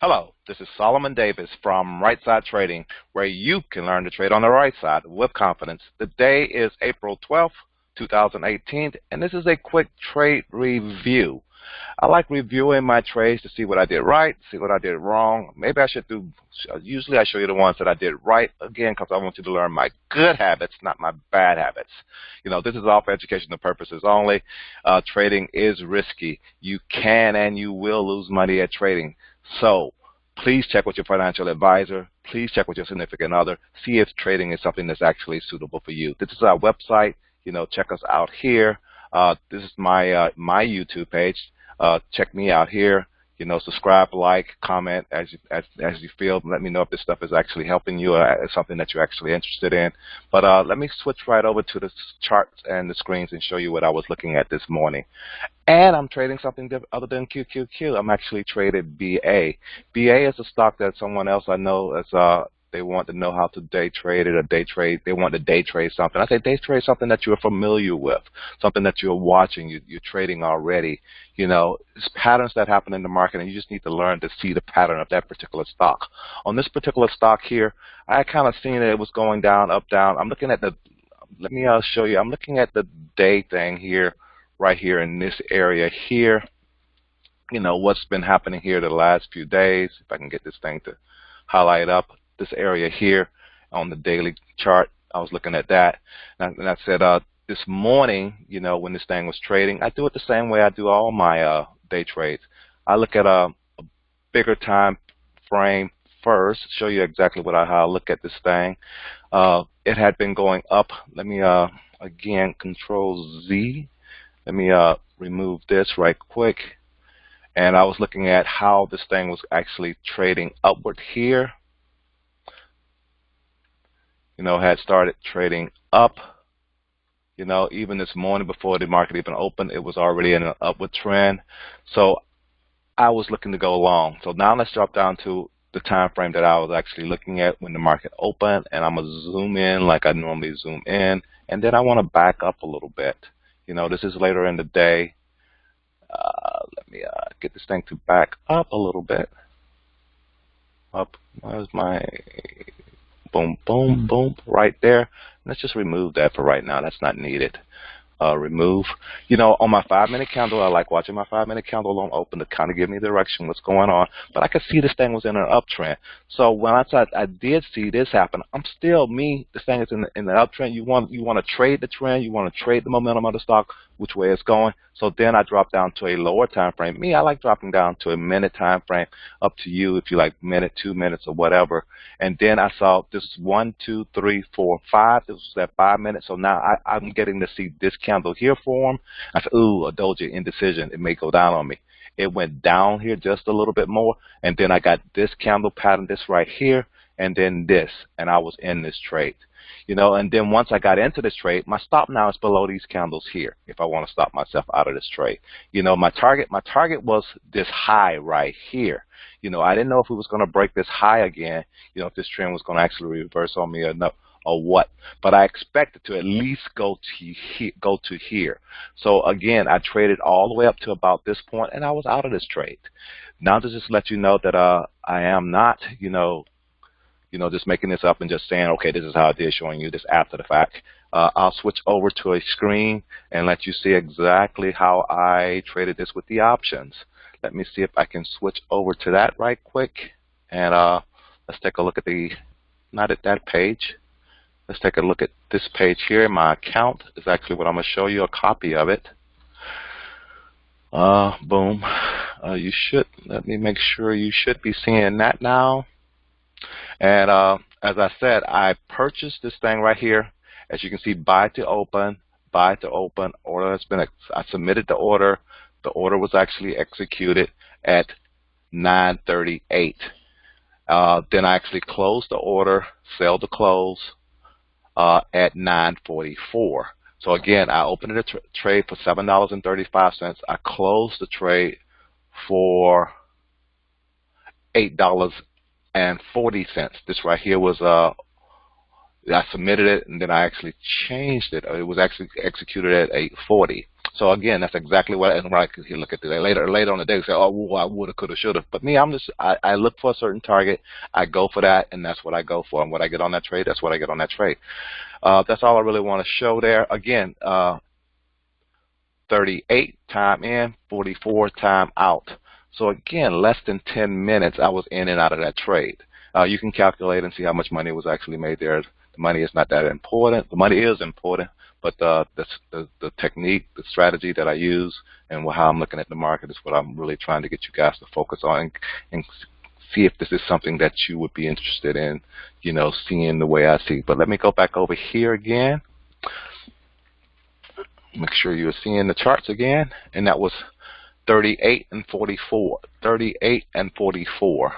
Hello, this is Solomon Davis from Right Side Trading, where you can learn to trade on the right side with confidence. The day is April 12th, 2018, and this is a quick trade review. I like reviewing my trades to see what I did right, see what I did wrong. Maybe I should do, usually I show you the ones that I did right, again, because I want you to learn my good habits, not my bad habits. This is all for educational purposes only. Trading is risky. You can and you will lose money at trading. So please check with your financial advisor. Please check with your significant other. See if trading is something that's actually suitable for you. This is our website. Check us out here. This is my my YouTube page. Check me out here. Subscribe, like, comment as you feel. Let me know if this stuff is actually helping you or something that you're actually interested in. But let me switch right over to the charts and the screens and show you what I was looking at this morning. And I'm trading something other than QQQ. I'm actually traded BA. BA is a stock that someone else I know is they want to know how to day trade it or they want to day trade something. I say day trade something that you're familiar with, something that you're watching, you're trading already. It's patterns that happen in the market, and you just need to learn to see the pattern of that particular stock. On this particular stock here, I kind of seen that it was going down, up, down. I'm looking at let me show you. I'm looking at the day thing here, right here in this area here. What's been happening here the last few days. If I can get this thing to highlight up. This area here on the daily chart, I was looking at that, and I said this morning, when this thing was trading, I do it the same way I do all my day trades. I look at a bigger time frame first, show you exactly how I look at this thing. It had been going up. Let me again Control Z. Let me remove this right quick, and I was looking at how this thing was actually trading upward here. Had started trading up. Even this morning before the market even opened, it was already in an upward trend. So I was looking to go long. So now let's drop down to the time frame that I was actually looking at when the market opened, and I'm gonna zoom in like I normally zoom in, and then I want to back up a little bit. This is later in the day. Let me get this thing to back up a little bit. Up. Where's my boom, boom, boom, right there. Let's just remove that for right now. That's not needed. Remove. On my 5-minute candle, I like watching my 5-minute candle on open to kind of give me direction, what's going on. But I could see this thing was in an uptrend. So when I did see this happen, I'm still me. This thing is in the uptrend. You want to trade the trend. You want to trade the momentum of the stock, which way it's going. So then I drop down to a lower time frame. Me, I like dropping down to a minute time frame. Up to you if you like minute, 2 minutes, or whatever. And then I saw this 1, 2, 3, 4, 5. This was at 5 minutes. So now I'm getting to see this candle here form. I said, ooh, a doji indecision. It may go down on me. It went down here just a little bit more, and then I got this candle pattern, this right here, and then this, and I was in this trade. And then once I got into this trade, my stop now is below these candles here if I want to stop myself out of this trade. My target was this high right here. I didn't know if it was going to break this high again, if this trend was going to actually reverse on me or no, or what. But I expected to at least go to here. So again, I traded all the way up to about this point, and I was out of this trade. Now to just let you know that I am not, just making this up and just saying, okay, this is how it is, showing you this after the fact. I'll switch over to a screen and let you see exactly how I traded this with the options. Let me see if I can switch over to that right quick. And let's take a look at not at that page. Let's take a look at this page here. My account is actually what I'm going to show you, a copy of it. Boom. Let me make sure you should be seeing that now. And as I said, I purchased this thing right here. As you can see, buy to open, order has been, I submitted the order. The order was actually executed at 9:38. Then I actually closed the order, sell to close at 9:44. So again, I opened a trade for $7.35. I closed the trade for $8.40. This right here was I submitted it, and then I actually changed it. It was actually executed at 8:40. So again, that's exactly what I could look at today. Later on the day, say, oh, well, I woulda, coulda, shoulda. But me, I look for a certain target, I go for that, and that's what I go for. And what I get on that trade, that's what I get on that trade. That's all I really want to show there. Again, 38 time in, 44 time out. So again, less than 10 minutes, I was in and out of that trade. You can calculate and see how much money was actually made there. The money is not that important. The money is important, but the technique, the strategy that I use, and how I'm looking at the market is what I'm really trying to get you guys to focus on and see if this is something that you would be interested in, you know, seeing the way I see. But let me go back over here again. Make sure you're seeing the charts again, and that was 38 and 44. 38 and 44.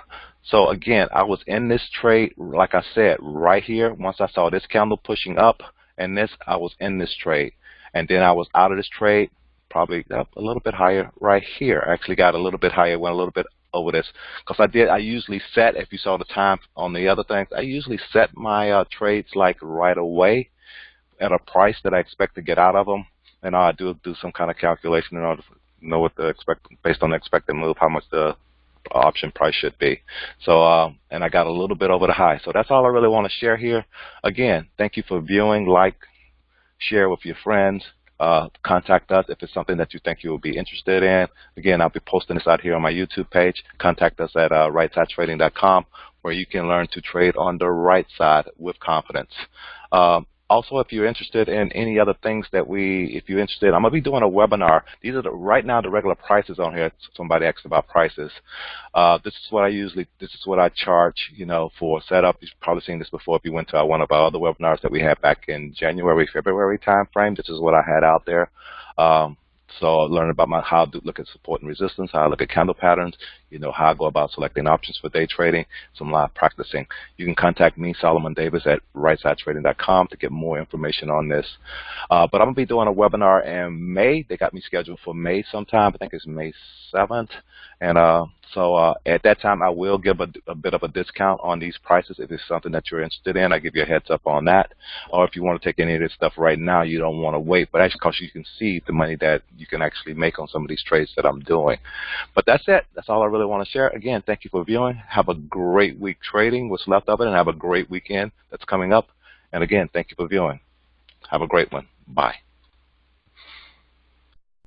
So again, I was in this trade, like I said, right here. Once I saw this candle pushing up and this, I was in this trade. And then I was out of this trade, probably up a little bit higher right here. I actually got a little bit higher, went a little bit over this. Because I usually set, if you saw the time on the other things, I usually set my trades like right away at a price that I expect to get out of them. And I do some kind of calculation in order to know what to expect based on the expected move, how much the option price should be. So, and I got a little bit over the high. So that's all I really want to share here. Again, thank you for viewing, like, share with your friends. Contact us if it's something that you think you will be interested in. Again, I'll be posting this out here on my YouTube page. Contact us at rightsidetrading.com, where you can learn to trade on the right side with confidence. Also, if you're interested in any other things that if you're interested, I'm going to be doing a webinar. These are right now the regular prices on here. Somebody asked about prices. This is what I charge, you know, for setup. You've probably seen this before if you went to one of our other webinars that we had back in January, February time frame. This is what I had out there. So learn about how to look at support and resistance, how I look at candle patterns, you know, how I go about selecting options for day trading, some live practicing. You can contact me, Solomon Davis, at rightsidetrading.com to get more information on this. But I'm going to be doing a webinar in May. They got me scheduled for May sometime. I think it's May 7th. And so at that time, I will give a bit of a discount on these prices if it's something that you're interested in. I give you a heads up on that. Or if you want to take any of this stuff right now, you don't want to wait. But actually, because you can see the money that you can actually make on some of these trades that I'm doing. But that's it. That's all I really want to share. Again, thank you for viewing. Have a great week trading, what's left of it, and have a great weekend that's coming up. And again, thank you for viewing. Have a great one. Bye.